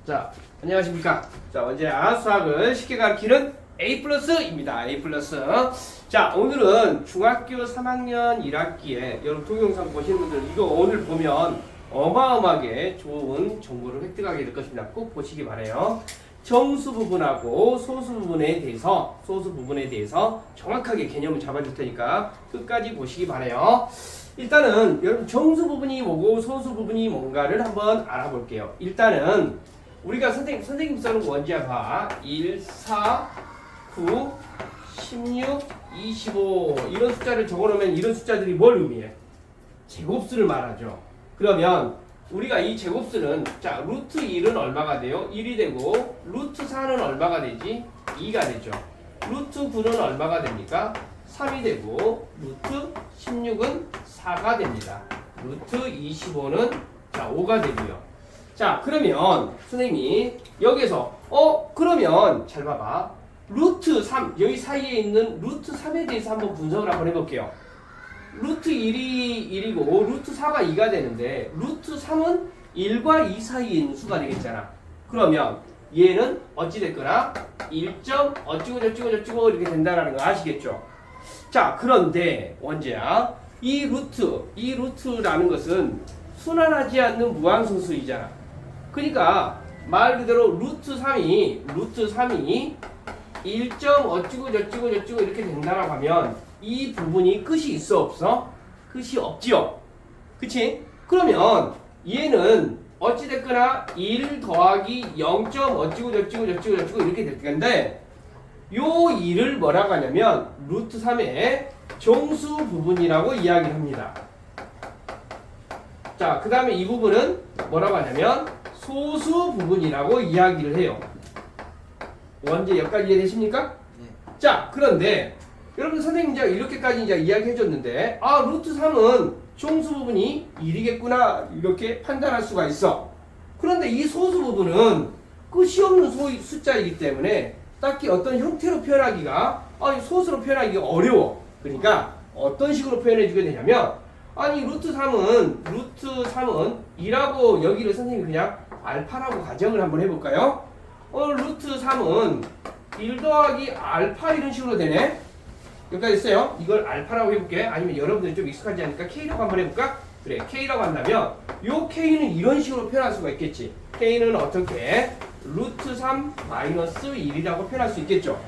자, 안녕하십니까. 자, 언제나 수학을 쉽게 가르치는 A+입니다. A+. 자, 오늘은 중학교 3학년 1학기에 여러분 동영상 보시는 분들 이거 오늘 보면 어마어마하게 좋은 정보를 획득하게 될 것입니다. 꼭 보시기 바라요. 정수 부분하고 소수 부분에 대해서 정확하게 개념을 잡아줄 테니까 끝까지 보시기 바라요. 일단은 여러분 정수 부분이 뭐고 소수 부분이 뭔가를 한번 알아볼게요. 일단은 우리가 선생님 써는 원지야 봐. 1, 4, 9, 16, 25 이런 숫자를 적어놓으면 이런 숫자들이 뭘 의미해? 제곱수를 말하죠. 그러면 우리가 이 제곱수는 자 루트 1은 얼마가 돼요? 1이 되고 루트 4는 얼마가 되지? 2가 되죠. 루트 9는 얼마가 됩니까? 3이 되고 루트 16은 4가 됩니다. 루트 25는 자 5가 되고요. 자 그러면 선생님이 여기서 그러면 잘 봐봐. 루트 3 여기 사이에 있는 루트 3에 대해서 한번 분석을 한번 해볼게요. 루트 1이 1이고 루트 4가 2가 되는데 루트 3은 1과 2 사이에 있는 수가 되겠잖아. 그러면 얘는 어찌됐거나 1점 어찌고 저찌고 이렇게 된다는 거 아시겠죠? 자 그런데 원재야 이 루트라는 것은 순환하지 않는 무한소수이잖아. 그러니까 말 그대로 루트 3이 1점 어찌고 저찌고 이렇게 된다라고 하면 이 부분이 끝이 있어 없어? 끝이 없지요. 그치? 그러면 얘는 어찌됐거나 1 더하기 0점 어찌고 저찌고 이렇게 될 텐데 요 2를 뭐라고 하냐면 루트 3의 정수 부분이라고 이야기를 합니다. 자, 그 다음에 이 부분은 뭐라고 하냐면 소수 부분이라고 이야기를 해요. 원제 여기까지 이해되십니까? 네. 자, 그런데 여러분 선생님 이제 이렇게까지 이제 이야기해 줬는데 루트 3은 정수 부분이 1이겠구나 이렇게 판단할 수가 있어. 그런데 이 소수 부분은 끝이 없는 숫자이기 때문에 딱히 어떤 형태로 표현하기가 소수로 표현하기가 어려워. 그러니까 어떤 식으로 표현해 주게 되냐면 루트 3은 2라고 여기를 선생님이 그냥 알파라고 가정을 한번 해볼까요? 루트 3은 1 더하기 알파 이런 식으로 되네. 여기까지 있어요. 이걸 알파라고 해볼게. 아니면 여러분들이 좀 익숙하지 않으니까 K라고 한번 해볼까? 그래, K라고 한다면 요 K는 이런 식으로 표현할 수가 있겠지. K는 어떻게? 루트 3 마이너스 1이라고 표현할 수 있겠죠.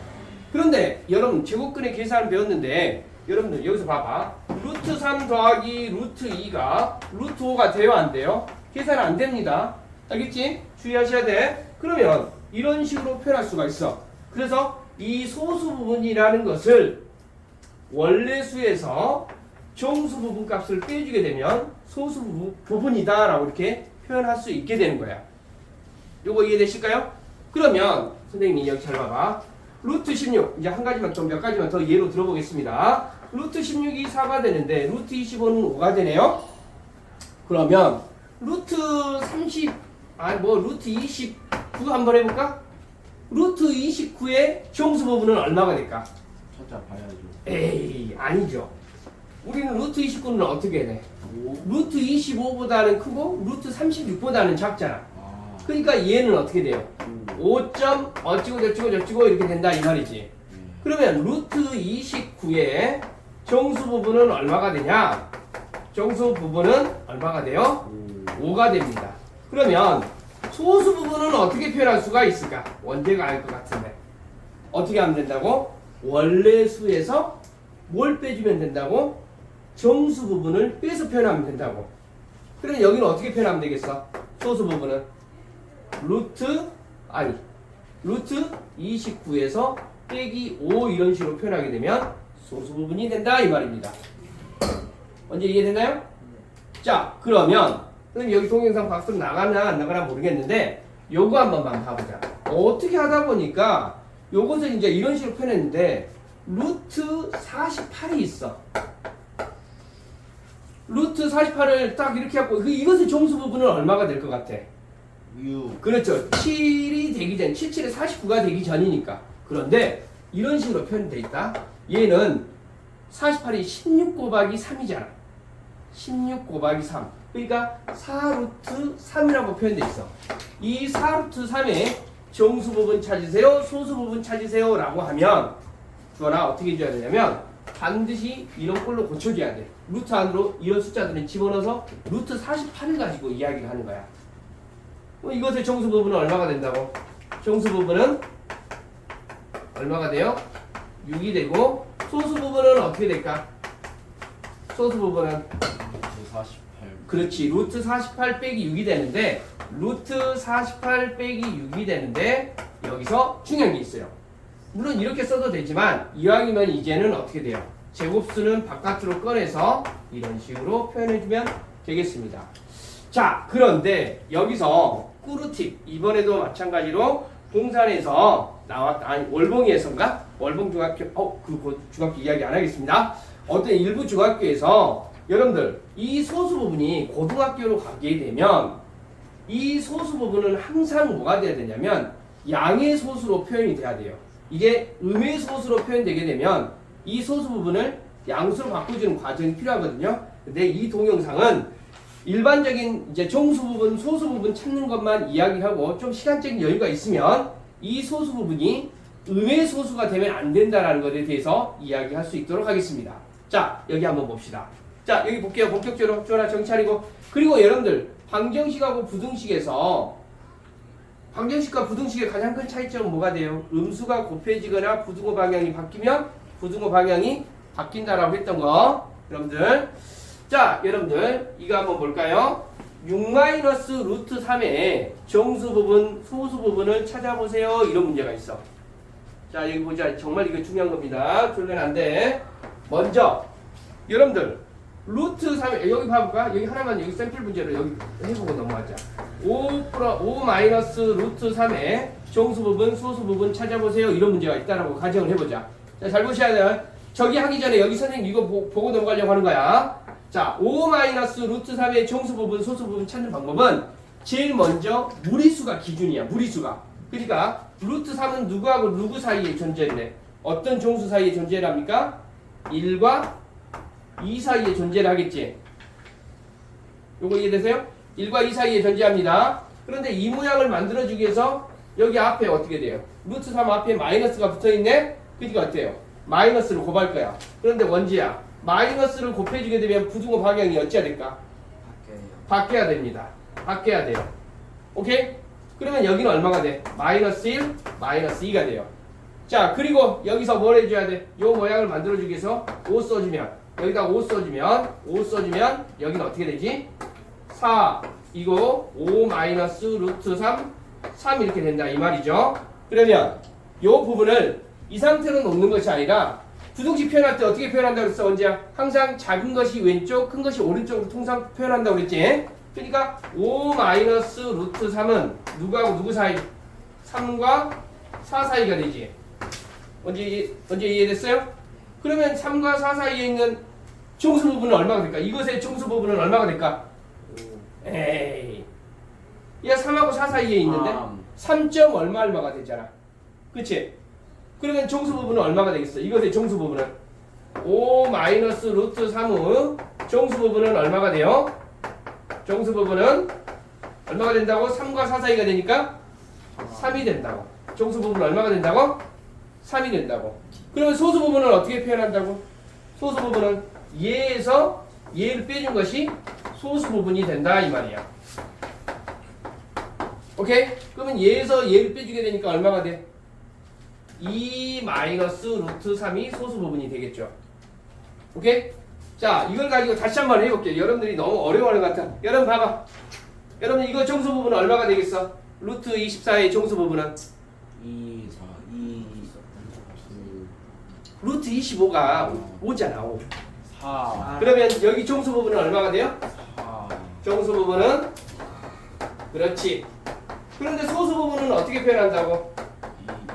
그런데 여러분 제곱근의 계산을 배웠는데 여러분들 여기서 봐봐. 루트 3 더하기 루트 2가 루트 5가 돼요 안 돼요? 계산 안 됩니다. 알겠지? 주의하셔야 돼. 그러면 이런 식으로 표현할 수가 있어. 그래서 이 소수 부분이라는 것을 원래 수에서 정수 부분 값을 빼주게 되면 소수 부분이다 라고 이렇게 표현할 수 있게 되는 거야. 요거 이해되실까요? 그러면 선생님이 여기 잘 봐봐. 루트 16 이제 한 가지만 좀 몇 가지만 더 예로 들어보겠습니다. 루트 16이 4가 되는데 루트 25는 5가 되네요. 그러면 루트 30 루트 29 한번 해볼까? 루트 29의 정수 부분은 얼마가 될까? 찾아봐야죠. 에이 아니죠. 우리는 루트 29는 어떻게 돼? 루트 25보다는 크고 루트 36보다는 작잖아. 그러니까 얘는 어떻게 돼요? 5점 어찌고 저찌고 이렇게 된다 이 말이지. 그러면 루트 29의 정수 부분은 얼마가 되냐? 정수 부분은 얼마가 돼요? 5가 됩니다. 그러면 소수 부분은 어떻게 표현할 수가 있을까? 원제가 알 것 같은데 어떻게 하면 된다고? 원래 수에서 뭘 빼주면 된다고? 정수 부분을 빼서 표현하면 된다고. 그럼 여기는 어떻게 표현하면 되겠어? 소수 부분은 루트 29에서 빼기 5 이런 식으로 표현하게 되면 소수 부분이 된다 이 말입니다. 언제 이해되나요? 자 그러면 여기 동영상 밖으로 나가나 안 나가나 모르겠는데 요거 한번만 봐보자. 어떻게 하다 보니까 요것을 이제 이런 식으로 표현했는데 루트 48이 있어. 루트 48을 딱 이렇게 하고 이것의 정수 부분은 얼마가 될 것 같아? 6. 그렇죠. 7이 되기 전 77에 49가 되기 전이니까. 그런데 이런 식으로 표현되어 있다. 얘는 48이 16 곱하기 3이잖아. 16 곱하기 3. 그러니까 4루트 3이라고 표현되어 있어. 이 4루트 3의 정수 부분 찾으세요, 소수 부분 찾으세요 라고 하면 주원아 어떻게 해줘야 되냐면 반드시 이런 꼴로 고쳐줘야 돼. 루트 안으로 이런 숫자들을 집어넣어서 루트 48을 가지고 이야기를 하는 거야. 이것의 정수 부분은 얼마가 된다고? 정수 부분은 얼마가 돼요? 6이 되고 소수 부분은 어떻게 될까? 소수 부분은 48. 그렇지. 루트 48 빼기 6이 되는데 루트 48 빼기 6이 되는데 여기서 중요한 게 있어요. 물론 이렇게 써도 되지만 이왕이면 이제는 어떻게 돼요? 제곱수는 바깥으로 꺼내서 이런 식으로 표현해주면 되겠습니다. 자, 그런데 여기서 꿀팁 이번에도 마찬가지로 동산에서 아니 월봉이에서인가? 월봉 중학교 그 중학교 이야기 안 하겠습니다. 어떤 일부 중학교에서 여러분들 이 소수 부분이 고등학교로 가게 되면 이 소수 부분은 항상 뭐가 돼야 되냐면 양의 소수로 표현이 돼야 돼요. 이게 음의 소수로 표현되게 되면 이 소수 부분을 양수로 바꿔주는 과정이 필요하거든요. 근데 이 동영상은 일반적인 이제 정수 부분, 소수 부분 찾는 것만 이야기하고 좀 시간적인 여유가 있으면 이 소수 부분이 음의 소수가 되면 안 된다라는 것에 대해서 이야기할 수 있도록 하겠습니다. 자, 여기 한번 봅시다. 자, 여기 볼게요. 본격적으로 주원아 정신 차리고. 그리고 여러분들 방정식하고 부등식에서 방정식과 부등식의 가장 큰 차이점은 뭐가 돼요? 음수가 곱해지거나 부등호 방향이 바뀌면 부등호 방향이 바뀐다라고 했던 거. 여러분들. 자, 여러분들 이거 한번 볼까요? 6-루트 3의 정수 부분, 소수 부분을 찾아보세요. 이런 문제가 있어. 자, 여기 보자. 정말 이거 중요한 겁니다. 졸면 안 돼. 먼저 여러분들 루트 3 여기 봐볼까? 여기 하나만 여기 샘플 문제로 여기 해보고 넘어가자. 5-루트 3의 정수 부분, 소수 부분 찾아보세요. 이런 문제가 있다라고 가정을 해보자. 자, 잘 보셔야 돼요. 저기 하기 전에 여기 선생님 이거 보고 넘어가려고 하는 거야. 자, 5-루트 3의 정수 부분, 소수 부분 찾는 방법은 제일 먼저 무리수가 기준이야. 무리수가. 그러니까 루트 3은 누구하고 누구 사이에 존재를 해? 어떤 정수 사이에 존재를 합니까? 1과 2 사이에 존재를 하겠지. 요거 이해되세요? 1과 2 사이에 존재합니다. 그런데 이 모양을 만들어주기 위해서 여기 앞에 어떻게 돼요? 루트 3 앞에 마이너스가 붙어있네? 그니까 어때요? 마이너스를 곱할 거야. 그런데 원지야, 마이너스를 곱해주게 되면 부등호 방향이 어찌해야 될까? 바뀌어야 됩니다. 바뀌어야 돼요. 오케이? 그러면 여기는 얼마가 돼? 마이너스 1, 마이너스 2가 돼요. 자, 그리고 여기서 뭘 해줘야 돼? 요 모양을 만들어주기 위해서 5 써주면, 여기다 5 써주면 여기는 어떻게 되지? 4 이거 5-루트 3 이렇게 된다 이 말이죠. 그러면 요 부분을 이 상태로 놓는 것이 아니라 부등식 표현할 때 어떻게 표현한다고 그랬어? 언제야? 항상 작은 것이 왼쪽, 큰 것이 오른쪽으로 통상 표현한다고 그랬지? 그러니까 5-루트 3은 누구하고 누구 사이? 3과 4 사이가 되지. 언제 이해됐어요? 그러면 3과 4 사이에 있는 정수 부분은 얼마가 될까? 이것의 정수 부분은 얼마가 될까? 에이, 얘 3하고 4 사이에 있는데 3점 얼마가 되잖아. 그치? 그러면 정수 부분은 얼마가 되겠어? 이것의 정수 부분은 5-루트 3의 정수 부분은 얼마가 돼요? 정수 부분은 얼마가 된다고? 3과 4 사이가 되니까 3이 된다고. 정수 부분은 얼마가 된다고? 3이 된다고. 그러면 소수 부분은 어떻게 표현한다고? 소수 부분은 얘에서 얘를 빼준 것이 소수 부분이 된다 이 말이야. 오케이? 그러면 얘에서 얘를 빼주게 되니까 얼마가 돼? 2-루트 3이 소수 부분이 되겠죠. 오케이? 자, 이걸 가지고 다시 한번 해볼게요. 여러분들이 너무 어려워하는 것 같아. 여러분 봐봐. 여러분 이거 정수 부분은 얼마가 되겠어? 루트 24의 정수 부분은? 2, 4, 2, 루트 25가 5잖아. 5. 4, 그러면 여기 정수 부분은 얼마가 돼요? 4, 정수 부분은? 그렇지. 그런데 소수 부분은 어떻게 표현한다고?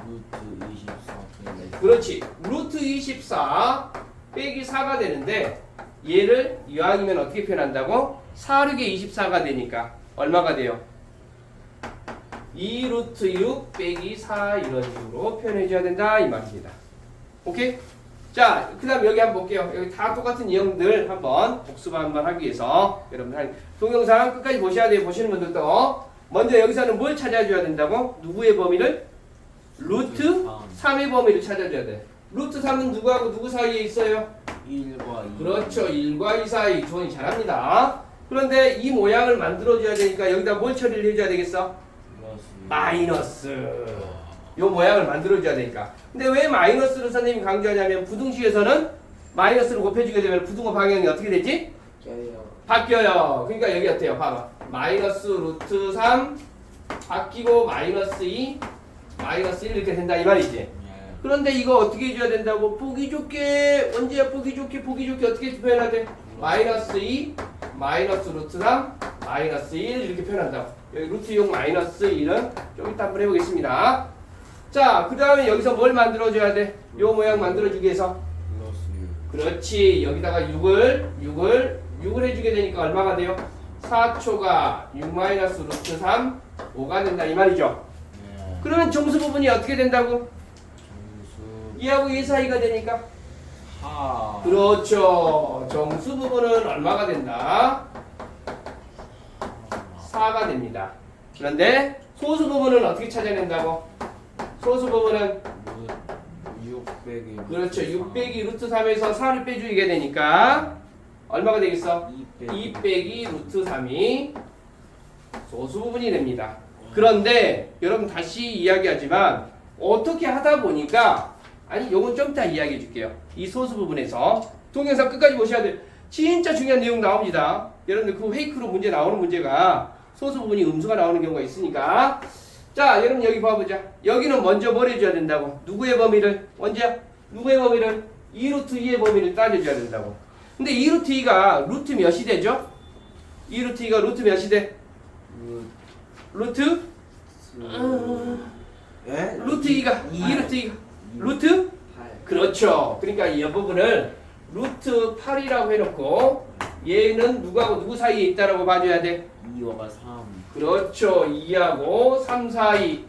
루트 24. 그렇지. 루트 24 빼기 4가 되는데 얘를 이왕이면 어떻게 표현한다고? 4르게 24가 되니까 얼마가 돼요? 2루트 6 빼기 4 이런 식으로 표현해줘야 된다 이 말입니다. 오케이? 자, 그 다음 여기 한번 볼게요. 여기 다 똑같은 내용들 한번 복습 한번 하기 위해서 여러분들 동영상 끝까지 보셔야 돼요. 보시는 분들도. 먼저 여기서는 뭘 찾아줘야 된다고? 누구의 범위를? 루트 3의 범위를 찾아줘야 돼. 루트 3은 누구하고 누구 사이에 있어요? 1과 2. 그렇죠. 1과 2 사이. 조원이 잘합니다. 그런데 이 모양을 만들어줘야 되니까 여기다 뭘 처리를 해줘야 되겠어? 마이너스. 요 모양을 만들어줘야 되니까. 근데 왜 마이너스를 선생님이 강조하냐면 부등식에서는 마이너스를 곱해주게 되면 부등호 방향이 어떻게 되지? 바뀌어요. 그러니까 여기 어때요? 봐봐. 마이너스 루트 3 바뀌고 마이너스 2 마이너스 1 이렇게 된다 이 말이지. 그런데 이거 어떻게 해줘야 된다고? 보기 좋게 언제야 보기 좋게 어떻게 표현해야 돼? 마이너스 2 마이너스 루트 3 마이너스 1 이렇게 표현한다고. 여기 루트 6 마이너스 1은 좀 이따 한번 해보겠습니다. 자, 그 다음에 여기서 뭘 만들어줘야 돼? 요 모양 만들어주기 위해서 그렇지. 여기다가 6을 해주게 되니까 얼마가 돼요? 4초가 6 마이너스 루트 3 5가 된다 이 말이죠. 그러면 정수 부분이 어떻게 된다고? 2하고 2 사이가 되니까 그렇죠. 정수 부분은 얼마가 된다? 4가 됩니다. 그런데 소수 부분은 어떻게 찾아낸다고? 소수 부분은 600이 그렇죠. 6 빼기 루트 3에서 4를 빼주게 되니까 얼마가 되겠어? 2 빼기 루트 3이 소수 부분이 됩니다. 그런데 여러분 다시 이야기하지만 어떻게 하다 보니까 아니 요건 좀 이따 이야기해 줄게요. 이 소수 부분에서 동영상 끝까지 보셔야 돼요. 진짜 중요한 내용 나옵니다. 여러분들 그 페이크로 문제 나오는 문제가 소수 부분이 음수가 나오는 경우가 있으니까 자 여러분 여기 봐보자. 여기는 먼저 뭘 해줘야 된다고? 누구의 범위를? 언제야? 누구의 범위를? 2루트 2의 범위를 따져줘야 된다고. 근데 2루트 2가 루트 몇이 되죠? 2루트 2가 루트 몇이 돼? 루트? 루트 2가 2루트 2가 루트? 그렇죠. 그러니까 이 부분을 루트 8이라고 해놓고 얘는 누구하고 누구 사이에 있다라고 봐줘야 돼? 2와 3. 그렇죠. 2하고 3 사이.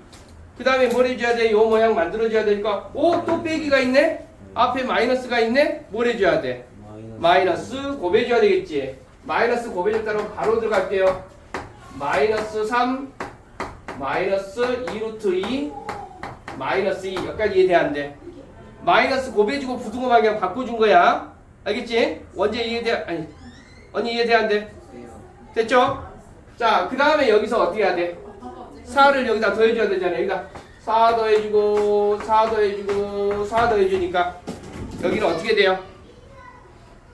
그 다음에 뭘 해줘야 돼? 요 모양 만들어줘야 되니까 또 빼기가 있네? 앞에 마이너스가 있네? 뭘 해줘야 돼? 마이너스 곱해줘야 되겠지. 마이너스 곱해줬다고 바로 들어갈게요. 마이너스 3 마이너스 2루트 2 마이너스 2 여기까지 이해돼 안 돼? 마이너스 곱해주고 부등호 방향 바꿔준 거야. 알겠지? 원제 이해돼? 아니 언니 이해돼 안 돼? 됐죠? 자, 그 다음에 여기서 어떻게 해야 돼? 4를 여기다 더해줘야 되잖아. 여기다 4 더해주고 4 더해주고 4 더해주니까 여기는 어떻게 돼요?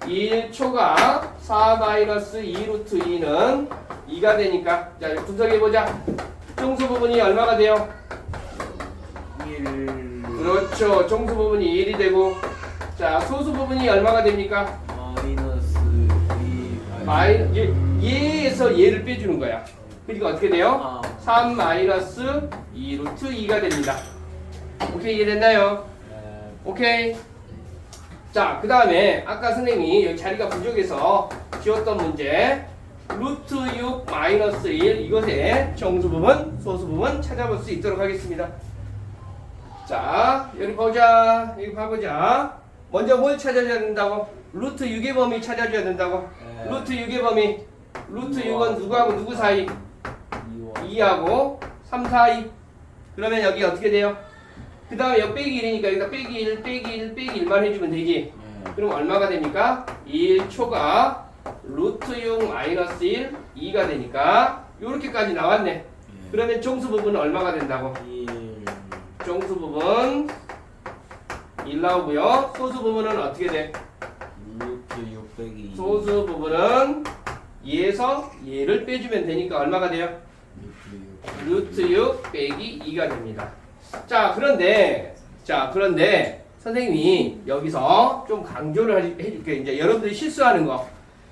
1초가 4 마이너스 2루트 2는 2가 되니까 자 분석해보자. 정수 부분이 얼마가 돼요? 1. 그렇죠. 정수 부분이 1이 되고 자 소수 부분이 얼마가 됩니까? 마이너스 2. 얘에서 얘를 빼주는 거야. 그러니까 어떻게 돼요? 3 마이너스 2루트 2가 됩니다. 오케이 이해됐나요? 오케이. 자, 그 다음에 아까 선생님이 여기 자리가 부족해서 지웠던 문제 루트 6 마이너스 1 이것의 정수 부분, 소수 부분 찾아볼 수 있도록 하겠습니다. 자, 여기 보자. 여기 봐보자. 먼저 뭘 찾아줘야 된다고? 루트 6의 범위 찾아줘야 된다고? 루트 6의 범위. 루트 6은 누구하고 누구 사이? 2하고 3 사이. 그러면 여기 어떻게 돼요? 그 다음에 여기 빼기 1이니까 여기다 빼기 1, 빼기 1, 빼기 1만 해주면 되지. 그럼 얼마가 됩니까? 1초가 루트 6 마이너스 1, 2가 되니까 요렇게까지 나왔네. 그러면 정수 부분은 얼마가 된다고? 1. 정수 부분 1 나오고요. 소수 부분은 어떻게 돼? 루트 6 빼기 2. 소수 부분은 얘에서 얘를 빼주면 되니까 얼마가 돼요? 루트 6 빼기 2가 됩니다. 자 그런데 선생님이 여기서 좀 강조를 해줄게요. 이제 여러분들이 실수하는 거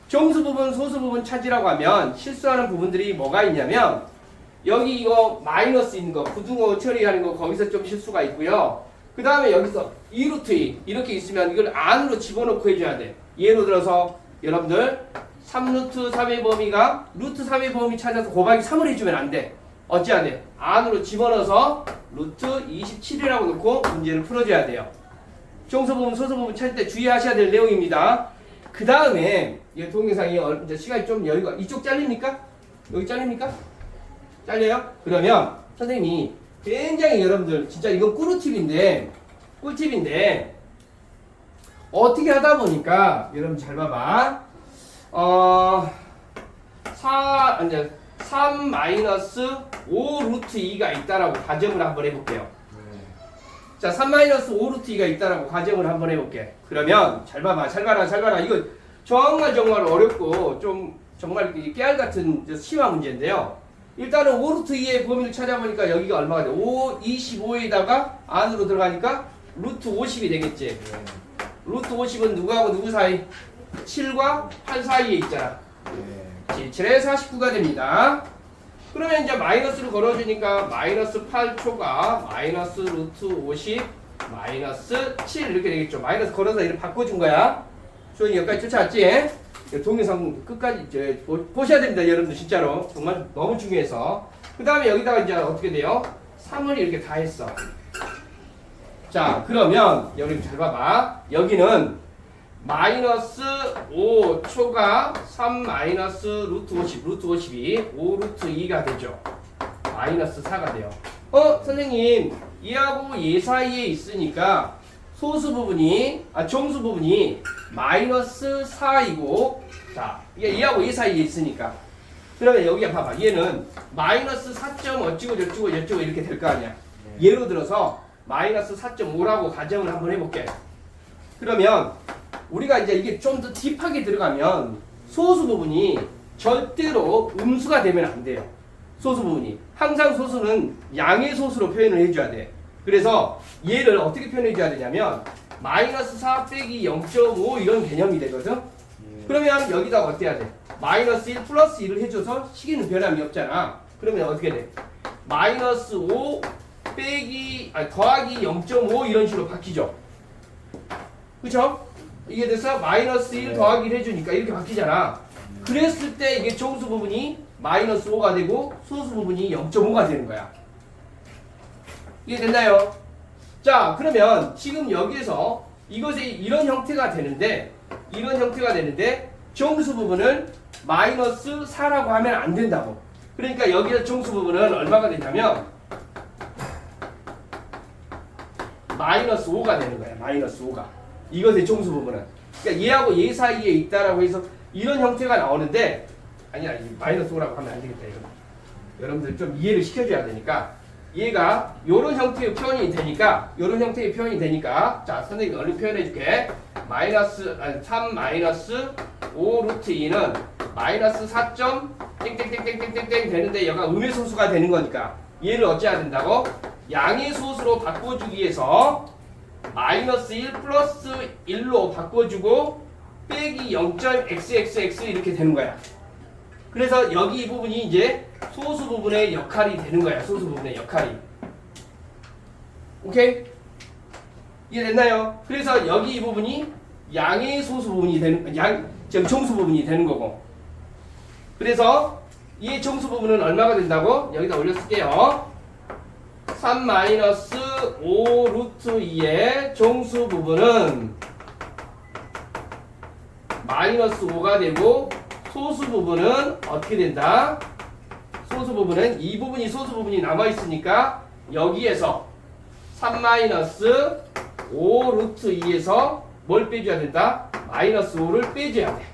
정수 부분 소수 부분 찾으라고 하면 실수하는 부분들이 뭐가 있냐면 여기 이거 마이너스 있는 거 부등호 처리하는 거 거기서 좀 실수가 있고요. 그 다음에 여기서 2루트 2 이렇게 있으면 이걸 안으로 집어넣고 해줘야 돼. 예를 들어서 여러분들 3루트 3의 범위가 루트 3의 범위 찾아서 곱하기 3을 해주면 안 돼. 어찌해야 돼? 안으로 집어넣어서 루트 27이라고 놓고 문제를 풀어줘야 돼요. 정수 부분, 소수 부분 찾을 때 주의하셔야 될 내용입니다. 그 다음에 이 동영상이 이제 시간이 좀 여유가 이쪽 잘립니까? 여기 잘립니까? 잘려요? 그러면 선생님이 굉장히 여러분들 진짜 이건 꿀팁인데 어떻게 하다 보니까 여러분 잘 봐봐. 3 마이너스 5 루트 2가 있다라고 가정을 한번 해볼게요. 자, 3 마이너스 5 루트 2가 있다라고 가정을 한번 해볼게. 그러면 잘 봐봐. 이거 정말 어렵고 좀 정말 깨알 같은 심화 문제인데요. 일단은 5 루트 2의 범위를 찾아보니까 여기가 얼마가 돼? 25에다가 안으로 들어가니까 루트 50이 되겠지. 루트 50은 누구하고 누구 사이? 7과 8 사이에 있잖아. 7에 49가 됩니다. 그러면 이제 마이너스를 걸어주니까 마이너스 8초가 마이너스 루트 50 마이너스 7 이렇게 되겠죠. 마이너스 걸어서 이렇게 바꿔준 거야. 수현이 여기까지 쫓아왔지? 동영상 끝까지 이제 보셔야 됩니다. 여러분들 진짜로 정말 너무 중요해서. 그 다음에 여기다가 이제 어떻게 돼요? 3을 이렇게 다 했어. 자, 그러면 여러분 잘 봐봐. 여기는 마이너스 5초가 3 마이너스 루트 50이 5 루트 2가 되죠. 마이너스 4가 돼요. 선생님, 얘하고 얘 사이에 있으니까 정수 부분이 마이너스 4이고, 자, 얘하고 얘 사이에 있으니까. 그러면 여기 봐봐. 얘는 마이너스 4점 어찌고 저찌고 이렇게 될 거 아니야. 예로 들어서 마이너스 4.5라고 가정을 한번 해볼게. 그러면 우리가 이제 이게 좀 더 딥하게 들어가면 소수 부분이 절대로 음수가 되면 안 돼요. 소수 부분이. 항상 소수는 양의 소수로 표현을 해줘야 돼. 그래서 얘를 어떻게 표현해 줘야 되냐면 마이너스 4 빼기 0.5 이런 개념이 되거든. 그러면 여기다가 어떻게 해야 돼? 마이너스 1 플러스 1을 해줘서 시계는 변함이 없잖아. 그러면 어떻게 돼? 마이너스 5 더하기 0.5 이런 식으로 바뀌죠. 그쵸? 이게 돼서 마이너스 1 더하기 1 해주니까 이렇게 바뀌잖아. 그랬을 때 이게 정수 부분이 마이너스 5가 되고 소수 부분이 0.5가 되는 거야. 이해됐나요? 자, 그러면 지금 여기에서 이것이 이런 형태가 되는데 정수 부분을 마이너스 4라고 하면 안 된다고. 그러니까 여기서 정수 부분은 얼마가 되냐면 마이너스 5가 되는 거야. 마이너스 5가. 이것의 정수 부분은. 그러니까 얘하고 얘 사이에 있다라고 해서 이런 형태가 나오는데 아니 마이너스 5라고 하면 안 되겠다. 이거. 여러분들 좀 이해를 시켜줘야 되니까 얘가 요런 형태의 표현이 되니까 자, 선생님이 얼른 표현해 줄게. 3 마이너스 5 루트 2는 마이너스 4. 땡땡땡땡땡땡 되는데 얘가 음의 소수가 되는 거니까 얘를 어찌해야 된다고? 양의 소수로 바꿔주기 위해서 마이너스 1 플러스 1로 바꿔주고 빼기 0.xxx 이렇게 되는 거야. 그래서 여기 이 부분이 이제 소수 부분의 역할이 되는 거야. 소수 부분의 역할이. 오케이? 이해됐나요? 그래서 여기 이 부분이 양의 소수 부분이 되는, 정수 부분이 되는 거고. 그래서 이 정수 부분은 얼마가 된다고? 여기다 올려쓸게요. 3 마이너스 5 루트 2의 정수 부분은 마이너스 5가 되고 소수 부분은 어떻게 된다? 소수 부분은 이 부분이 소수 부분이 남아있으니까 여기에서 3 마이너스 5 루트 2에서 뭘 빼줘야 된다? 마이너스 5를 빼줘야 돼.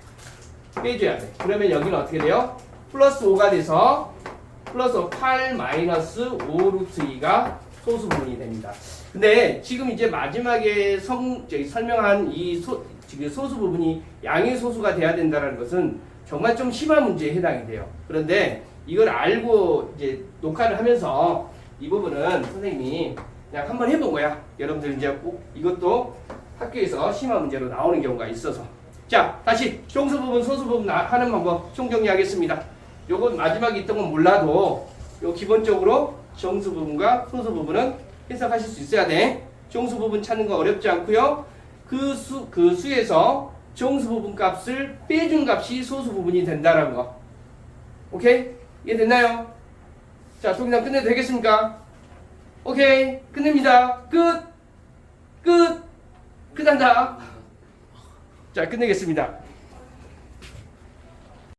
그러면 여기는 어떻게 돼요? 플러스 5가 돼서 플러스 8 마이너스 5 루트 2가 소수 부분이 됩니다. 근데 지금 이제 마지막에 설명한 지금 소수 부분이 양의 소수가 돼야 된다는 것은 정말 좀 심한 문제에 해당이 돼요. 그런데 이걸 알고 이제 녹화를 하면서 이 부분은 선생님이 그냥 한번 해본 거야. 여러분들 이제 꼭 이것도 학교에서 심한 문제로 나오는 경우가 있어서. 자, 다시 정수 부분, 소수 부분 하는 방법 총정리하겠습니다. 요건 마지막에 있던 건 몰라도 요 기본적으로 정수 부분과 소수 부분은 해석하실 수 있어야 돼. 정수 부분 찾는 거 어렵지 않고요. 그 수에서 정수 부분 값을 빼준 값이 소수 부분이 된다는 거. 오케이? 이해됐나요? 자, 동영상 끝내도 되겠습니까? 오케이, 끝냅니다. 끝! 끝난다. 자, 끝내겠습니다.